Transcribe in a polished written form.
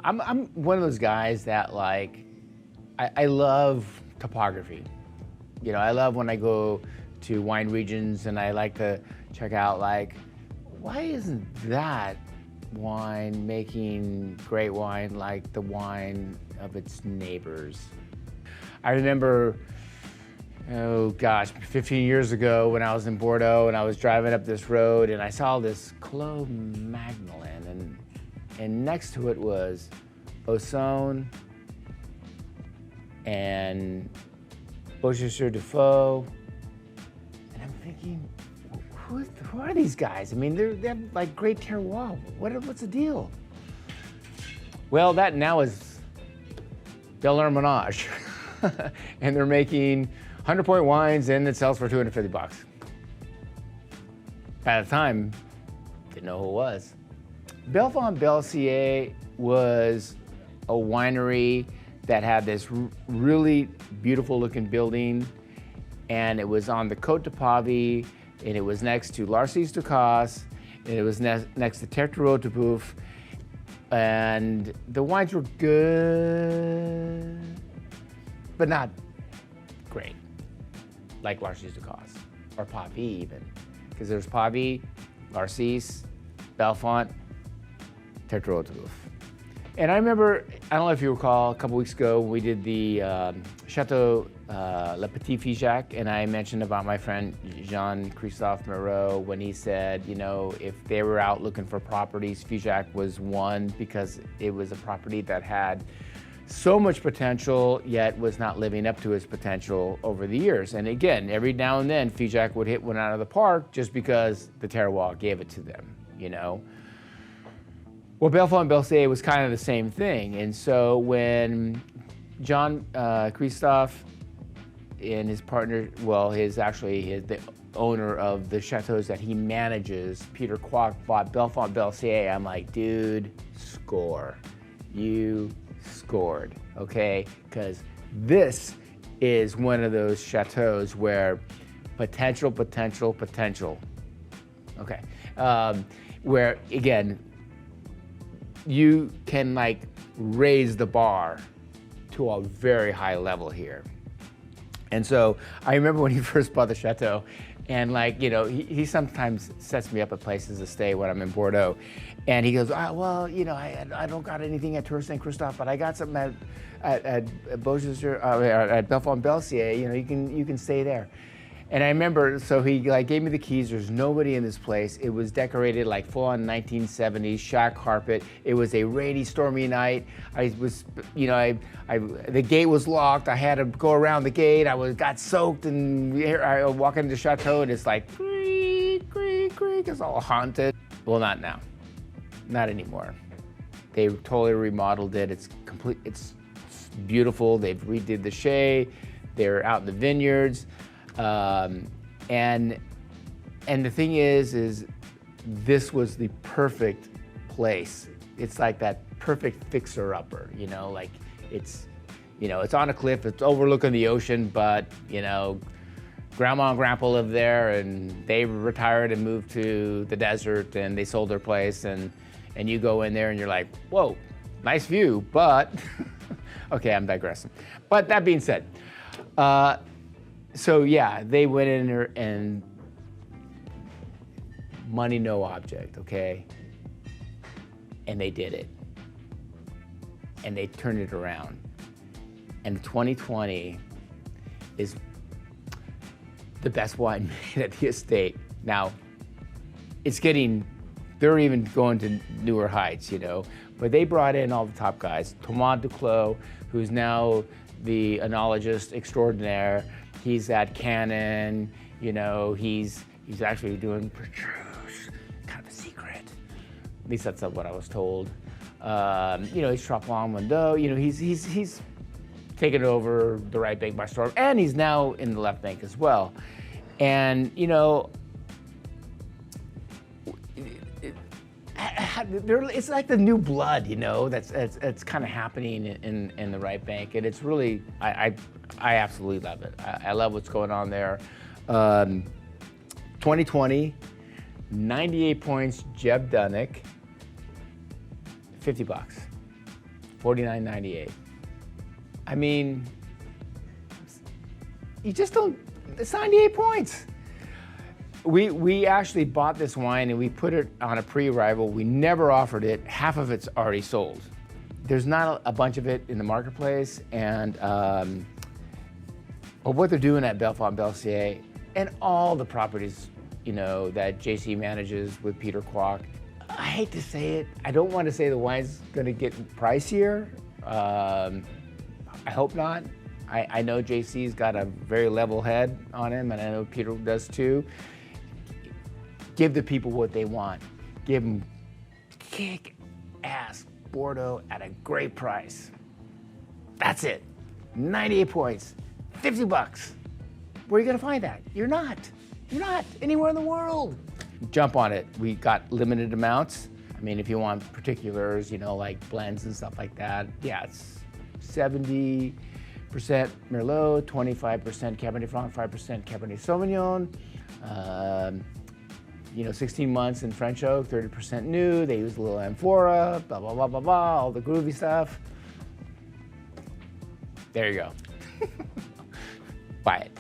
I'm one of those guys that like, I love topography. You know, I love when I go to wine regions and I like to check out like, why isn't that wine making great wine like the wine of its neighbors? I remember, oh gosh, 15 years ago when I was in Bordeaux and I was driving up this road and I saw this Clos Magdalen and next to it was Ausone and Beaujeu de Faux. And I'm thinking, who are these guys? I mean, they have like great terroir. What's the deal? Well, that now is Bellefont-Belcier. And they're making 100-point wines and it sells for $250. At the time, didn't know who it was. Bellefont-Belcier was a winery that had this really beautiful looking building, and it was on the Côte de Pavie, and it was next to Larcis du Cas, and it was next to Terroir de Boeuf, and the wines were good, but not great, like Larcis du Cas, or Pavie even, because there's Pavie, Larcis, Bellefont, Terroir de Boeuf. And I remember, I don't know if you recall, a couple weeks ago, we did the Chateau Le Petit Figeac, and I mentioned about my friend Jean-Christophe Moreau when he said, you know, if they were out looking for properties, Figeac was one because it was a property that had so much potential, yet was not living up to its potential over the years. And again, every now and then, Figeac would hit one out of the park just because the terroir gave it to them, you know? Well, Bellefont-Belcier was kind of the same thing. And so when John Christophe and his partner, well, the owner of the chateaus that he manages, Peter Kwok, bought Bellefont-Belcier, I'm like, dude, score. You scored, okay? Because this is one of those chateaus where potential. Okay. Where, again, you can like raise the bar to a very high level here. And so I remember when he first bought the chateau, and like, you know, he sometimes sets me up at places to stay when I'm in Bordeaux. And he goes, well, you know, I don't got anything at Tour Saint Christophe, but I got something at Beaujeu, at Bellefont-Belcier, you know, you can stay there. And I remember, so he like gave me the keys. There's nobody in this place. It was decorated like full-on 1970s shag carpet. It was a rainy, stormy night. I was, you know, the gate was locked. I had to go around the gate. got soaked, and here I walk into the chateau, and it's like creak, creak, creak. It's all haunted. Well, not now, not anymore. They totally remodeled it. It's complete. It's beautiful. They've redid the shade. They're out in the vineyards. And the thing is this was the perfect place. It's like that perfect fixer-upper, you know, like it's on a cliff, it's overlooking the ocean, but, you know, Grandma and Grandpa lived there, and they retired and moved to the desert, and they sold their place, and you go in there and you're like, whoa, nice view, but, okay, I'm digressing. But that being said, so yeah, they went in there and money no object, okay? And they did it. And they turned it around. And 2020 is the best wine made at the estate. Now, they're even going to newer heights, you know? But they brought in all the top guys. Thomas Duclos, who's now the enologist extraordinaire. He's at Canon, you know, he's actually doing Petrus, kind of a secret. At least that's what I was told. You know, he's Traplan Mondo, you know, he's taken over the right bank by storm, and he's now in the left bank as well. And, you know, it's like the new blood, you know, that's kind of happening in the right bank, and it's really, I absolutely love it. I love what's going on there. 2020, 98 points, Jeb Dunnuck, $50. $49.98. I mean, you just don't, it's 98 points. We actually bought this wine and we put it on a pre-arrival. We never offered it. Half of it's already sold. There's not a bunch of it in the marketplace, and but what they're doing at Bellefont-Belcier and all the properties, you know, that JC manages with Peter Kwok, I hate to say it, I don't want to say the wine's gonna get pricier. I hope not. I know JC's got a very level head on him, and I know Peter does too. Give the people what they want. Give them kick-ass Bordeaux at a great price. That's it. 98 points, 50 bucks. Where are you gonna find that? You're not. You're not anywhere in the world. Jump on it. We got limited amounts. I mean, if you want particulars, you know, like blends and stuff like that, yeah, it's 70% Merlot, 25% Cabernet Franc, 5% Cabernet Sauvignon. You know, 16 months in French oak, 30% new. They use a little amphora, blah, blah, blah, blah, blah, all the groovy stuff. There you go. Buy it.